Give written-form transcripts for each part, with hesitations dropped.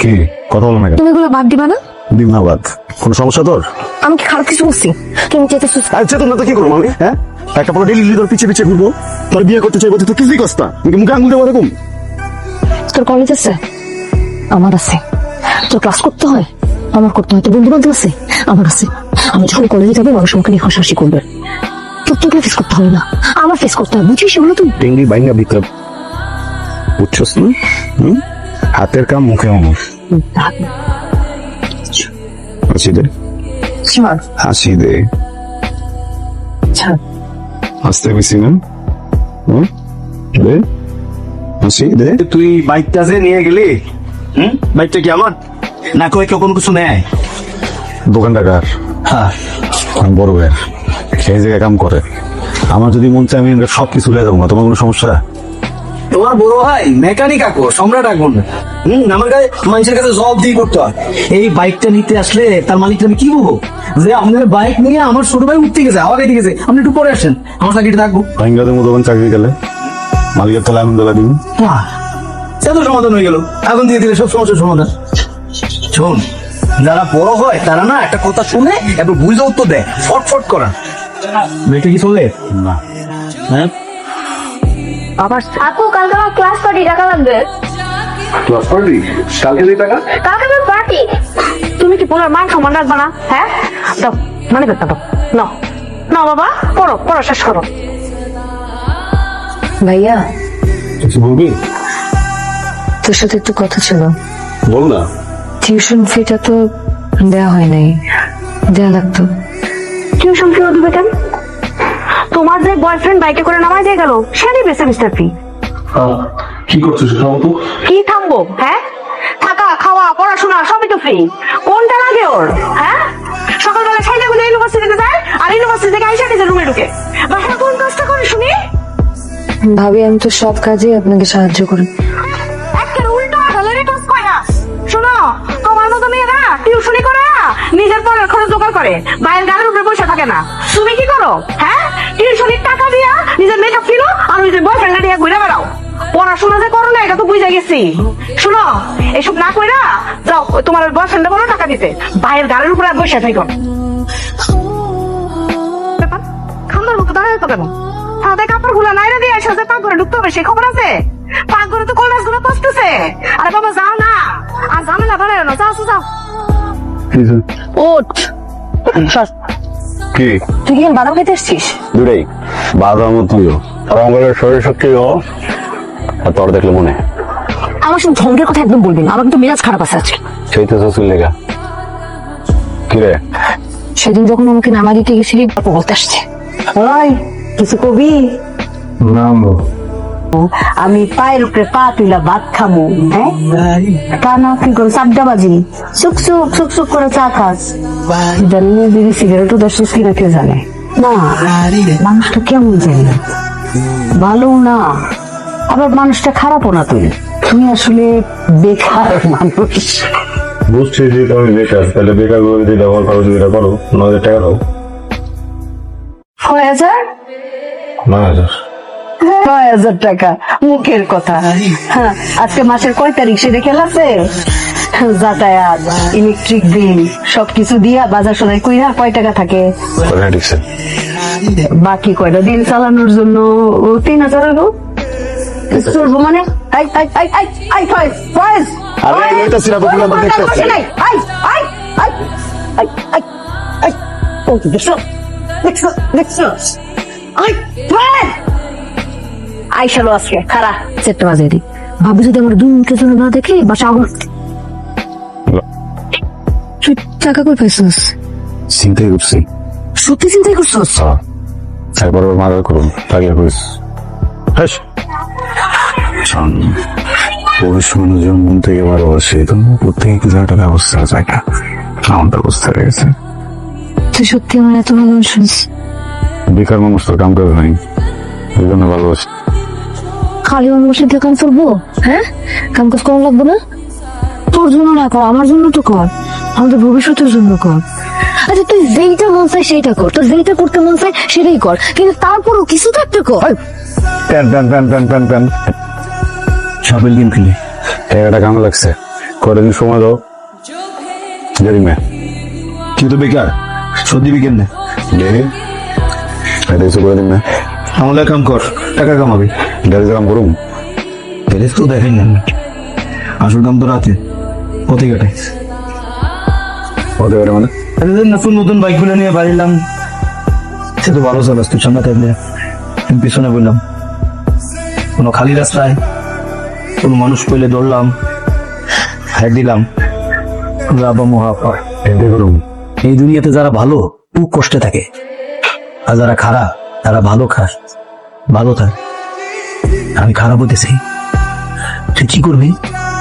কি কথা বলো না কেন? তুমি এগুলো বাদ দিবা না? দিন না বাদ। কোনো সমস্যা তোর? আমি কি খারাপ কিছু বলছি? তুমি চেতেছো? আচ্ছা তোর না তো কি করবো আমি? হ্যাঁ, একটা পরে ডেলি তোর পিছে পিছে ঘুরবো, তোর বিয়ে করতে চাইবো, তুই তো কিছুই কস্তা মুখে আঙুল দেবো এরকম। তোর কলেজ আছে? আমার আছে। তোর ক্লাস করতে হয়? আমার করতে হয়। তোর বন্ধু বান্ধব আছে? আমার আছে। আমি যখন কলেজে যাবো মানুষ আমাকে নিয়ে হাসাহাসি করবে। তোকে ফেস করতে হবে না, আমার ফেস করতে হবে। বুঝিস সেগুলো তুই? টেঙ্গি বাইঙ্গা ভিতরে বুঝছস না? হাতের কাম মুখে মানুষ। হাসি দে, হাসি দে। হাসতে বেশি না, দে হাসি দে। তুই বাইকটা যে নিয়ে গেলি, বাইকটা কি আমার না? কই কেউ কোনো কিছু নেয়? দোকানদার হ্যাঁ, বড় ভাইয়ের সেই জায়গায় কাম করে। আমার যদি মন চায় আমি সবকিছু লেগে যাবো না, তোমার কোনো সমস্যা? তোমার বড় ভাই মেকানিক আকো, সম্রাট আকো না। আমার কাছে মানুষের কাছে জব দিয়ে করতে হয়। এই বাইকটা নিতে আসলে তার মালিকটা আমি কি বলবো যে আপনার বাইক নিয়ে আমার ছোট ভাই উঠতে গেছে, হাওয়া কেটে গেছে, আপনি একটু পরে আসেন, আমার চাকরিটা থাকবো। ভাইঙ্গাদের মতো চাকরি গেলে মালিকের তাহলে আনন্দ লাগবে। এত সমাধান হয়ে গেল, এখন দিয়ে দিলে সব সমস্যার সমাধান। শোন, যারা বড় হয় তারা না একটা কথা শুনে একটু বুঝে উত্তর দেয়, ফটফট করা। বেটে কি চলে না? হ্যাঁ, আবার আপু কালকে আমার ক্লাস পার্টি টাকা লাগবে। ক্লাস পার্টি কালকে দিই টাকা? কালকে আমার পার্টি। তুমি কি বলার মান সম্মান রাখবা না? হ্যাঁ, দাও মানে বেতন দাও। নাও নাও বাবা, পড়ো পড়ো, শেষ করো। ভাইয়া, কিছু বলবি? তোর সাথে একটু কথা ছিল। বল না। টিউশন ফিটা তো দেওয়া হয় নাই, দেওয়া লাগতো। টিউশন ফিও দিবে কেন? তোমার যে বয়ফ্রেন্ড বাইকে করে নামায় দিয়ে গেল, সে নিবে সেমিস্টার ফি। কি করছিস খাও তো? কি থামবো? হ্যাঁ, থাকা খাওয়া পড়াশোনা সবই তো ফ্রি। কোনটা লাগে ওর? হ্যাঁ, সকালবেলা ছেলে গুলো ইউনিভার্সিটিতে যায় আর ইউনিভার্সিটি থেকে আইসা নিজের রুমে ঢুকে। বাসায় কোন কাজটা করে শুনি? ভাবি, আমি তো সব কাজে আপনাকে সাহায্য করি। একটা উল্টো আঠালের কাজ কয় না। শোনো, তোমার মতো মেয়েরা টিউশনি করে নিজের পরের খরচ জোগাড় করে, বাইরের গাড়ির উপরে বসে থাকে না। তুমি কি করো? হ্যাঁ, টিউশনির টাকা দিয়া নিজের মেকআপ কিনো আর নিজের বয়ফ্রেন্ড নিয়ে ঘুরে বেড়াও। পড়াশোনা যে করো না এটা তো বুঝে গেছি। শোনো, এসব না কইরা যাও তোমার বয়ফ্রেন্ডে বলো টাকা দিতে, বাইরের গাড়ির উপরে বসে থাকো। খান্দার মতো দাঁড়ায় তো কেন? সাদা কাপড় গুলা নাইরে দিয়ে এসে যে পাকঘরে ঢুকতে হবে সে খবর আছে? পাকঘরে তো কলেজ গুলো পচতেছে। আরে বাবা যাও না, আর ঝামেলা বাড়ায় না, যাও যাও। ওঠ। কি তুই কি বাদাম খেতে এসছিস? দূরেই বাদাম তুইও আমার শরীর শক্তিও আর তোর দেখলে মনে আমার সঙ্গে ঝঙ্গের কথা একদম বলবি না, আমার কিন্তু মেজাজ খারাপ আছে আজকে। সেই তো শ্বশুর লেগা। কি রে? সেদিন যখন আমাকে নামা দিতে গেছিলি গল্প বলতে আসছে। ওই কিছু কবি? না আমি পায়ের উপরে পা তুইলা ভাত খামু। হ্যাঁ, তা না কি করে চাপডাবাজি সুক সুক সুক সুক করে চা খাস। জানি বিড়ি সিগারেটও দর্শক কিনা কেউ জানে না। মানুষটা কেমন জানি না, ভালো না, আবার মানুষটা খারাপও না। তুই আসলে বেকার মানুষ। বুঝছি যে তুমি বেকার, তাহলে বেকার করে দিলে আমার খরচ যেটা করো 9,000 টাকা দাও। 6,000? 9,000 6,000 টাকা মুখের কথা। হ্যাঁ, আজকে মাসের কয় তারিখ সে দেখে আছে? যাতায়াত, ইলেকট্রিক বিল সবকিছু দিয়া বাজার সদাই কইরা কয় টাকা থাকে? বাকি কয়টা দিন চালানোর জন্য 3,000 হলো। চলবো মানে আই আই আই আই আই ফয়েজ ফয়েজ। আরে এটা সিরা তো পুরো দেখতেছি। আই আই আই আই আই আই। ও দেখছো দেখছো দেখছো আই ফয়েজ। আইসালো আজকে খারা চেট্টা বাজে দি। ভাবি যদি আমার দুমকে জন্য না দেখে বাসা আগুন। তুই টাকা কই পাইছিস? চিন্তাই করছি। সত্যি চিন্তাই করছিস? একবার মারা করুন তাকে করিস। হ্যাঁ, পুরুষ মানুষজন মন থেকে ভালোবাসে, তো প্রত্যেকে কিছু একটা ব্যবস্থা যায় না। আমাদের অবস্থা হয়ে গেছে। তুই সত্যি আমার এত ভালোবাসিস? বেকার মানুষ তো কাম করে নাই, এই জন্য ভালোবাসি। খালি ভালোবাসা দিয়ে কাম চলবো? হ্যাঁ, কাম কাজ করা লাগবে না? তোর জন্য না কর, আমার জন্য তো কর, আমাদের ভবিষ্যতের জন্য কর। আচ্ছা, তুই যেইটা মন চাই সেইটা কর, তোর যেইটা করতে মন চাই সেটাই কর, কিন্তু তারপরও কিছু তো একটা কর। Pan pan pan pan pan pan সবের গেম খেলি, টাকাটা কেমন লাগছে? কয়দিন সময় দাও জানি না তুই তো বেকার, সর্দি বিকেন না, দেখি এটা এসে করে দিন না আমাদের কাম কর, টাকা কামাবি। গাড়ি কাম করুন গ্যারেজ তো দেখেন না, আসল কাম তো রাতে পথে কাটে। হতে পারে মানে নতুন নতুন বাইক গুলো নিয়ে বাড়িলাম, সে তো ভালো চালাস, তুই সামনে থাকলে আমি পিছনে বললাম। কোনো খালি রাস্তায় কোনো মানুষ পেলে দৌড়লাম, হ্যাক দিলাম, রাবা মহাপার। এটাই করুন এই দুনিয়াতে যারা ভালো খুব কষ্টে থাকে, আর যারা খারাপ তারা ভালো ভালো থাকে। আমি খারাপ হতেছি, তুই কি করবি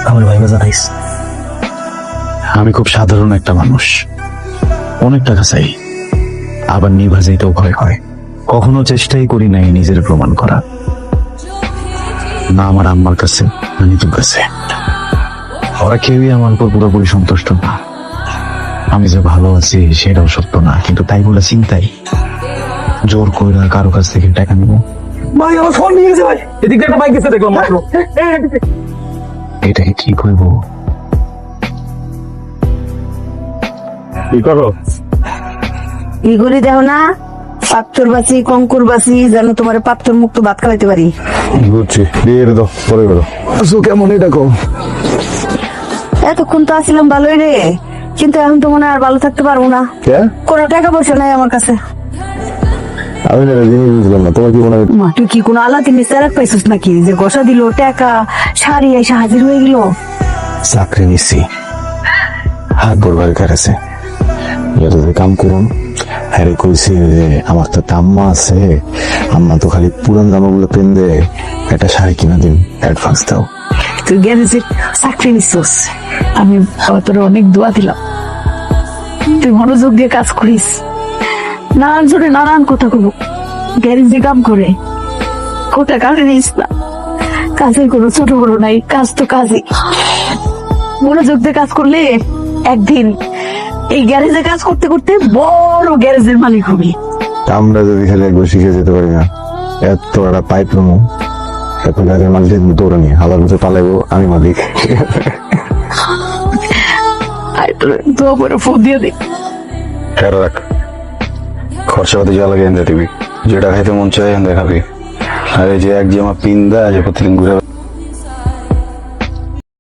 আমার ভাইবা জানাইস। আমি খুব সাধারণ একটা মানুষ, অনেক টাকা চাই, আবার নিভা যেতেও ভয় হয়। কখনো চেষ্টাই করি নাই নিজের প্রমাণ করা, না আমার আম্মার কাছে না নিজের কাছে। ওরা কেউই আমার উপর পুরোপুরি সন্তুষ্ট না। আমি যে ভালো আছি সেটাও সত্য না, কিন্তু তাই বলে চিন্তাই জোর করে কারো কাছ থেকে টাকা নিব। ভাই আমার ফোন নিয়ে গেছে ভাই, এদিক দিয়ে একটা বাইক গেছে দেখলাম মাত্র। এটাকে কি করবো? কি করো? এগুলি দেও না, পাত্তর বাসি কঙ্কুর বাসি যেন তোমার পাত্তর মুক্ত ভাত খাওয়াইতে পারি। বুঝছি, দিয়ে দাও পরে করো। কেমন এটা কম? এতক্ষণ তো আসছিলাম ভালোই রে, কিন্তু এখন তো মনে হয় আর ভালো থাকতে পারবো না। কোনো টাকা পয়সা নাই আমার কাছে। আমি না জিনিস বুঝলাম না, তোমার কি মনে হয়? মা তুই কি কোনো আলাদা মিস্টার পাইছিস নাকি যে গোসা দিল টাকা শাড়ি এসে হাজির হয়ে গেল? চাকরি নিচ্ছি, হাত বরবার কাছে কাম করুন। হ্যাঁ কইছি যে আমার তো আম্মা আছে, আম্মা তো খালি পুরান জামাগুলো পেন দে, একটা শাড়ি কিনা দিন, অ্যাডভান্স দাও। তুই গ্যারেজে চাকরি নিচ্ছিস, আমি তোর অনেক দোয়া দিলাম, তুই মনোযোগ দিয়ে কাজ করিস। নানান জনে নানান কথা কব, গ্যারেজে কাম করে কোটা কাটে নিস না। কাজের কোনো ছোট বড় নাই, কাজ তো কাজই। মনোযোগ দিয়ে কাজ করলে একদিন এই গ্যারেজে কাজ করতে করতে বড় গ্যারেজের মালিক হবি। আমরা যদি খালি একবার শিখে যেতে পারি না, এত একটা পাইপ রুমো এখন গাড়ির মালিক দৌড়ে নিয়ে হালার মধ্যে পালাইবো, আমি মালিক। দোয়া করে ফোন দিয়ে দে। খেয়াল রাখ, খরচা পাতি যা লাগে এনে দিবি, যেটা খাইতে মন চায় এনে খাবি। আর এই যে এক জামা পিন দেয় যে প্রতিদিন ঘুরে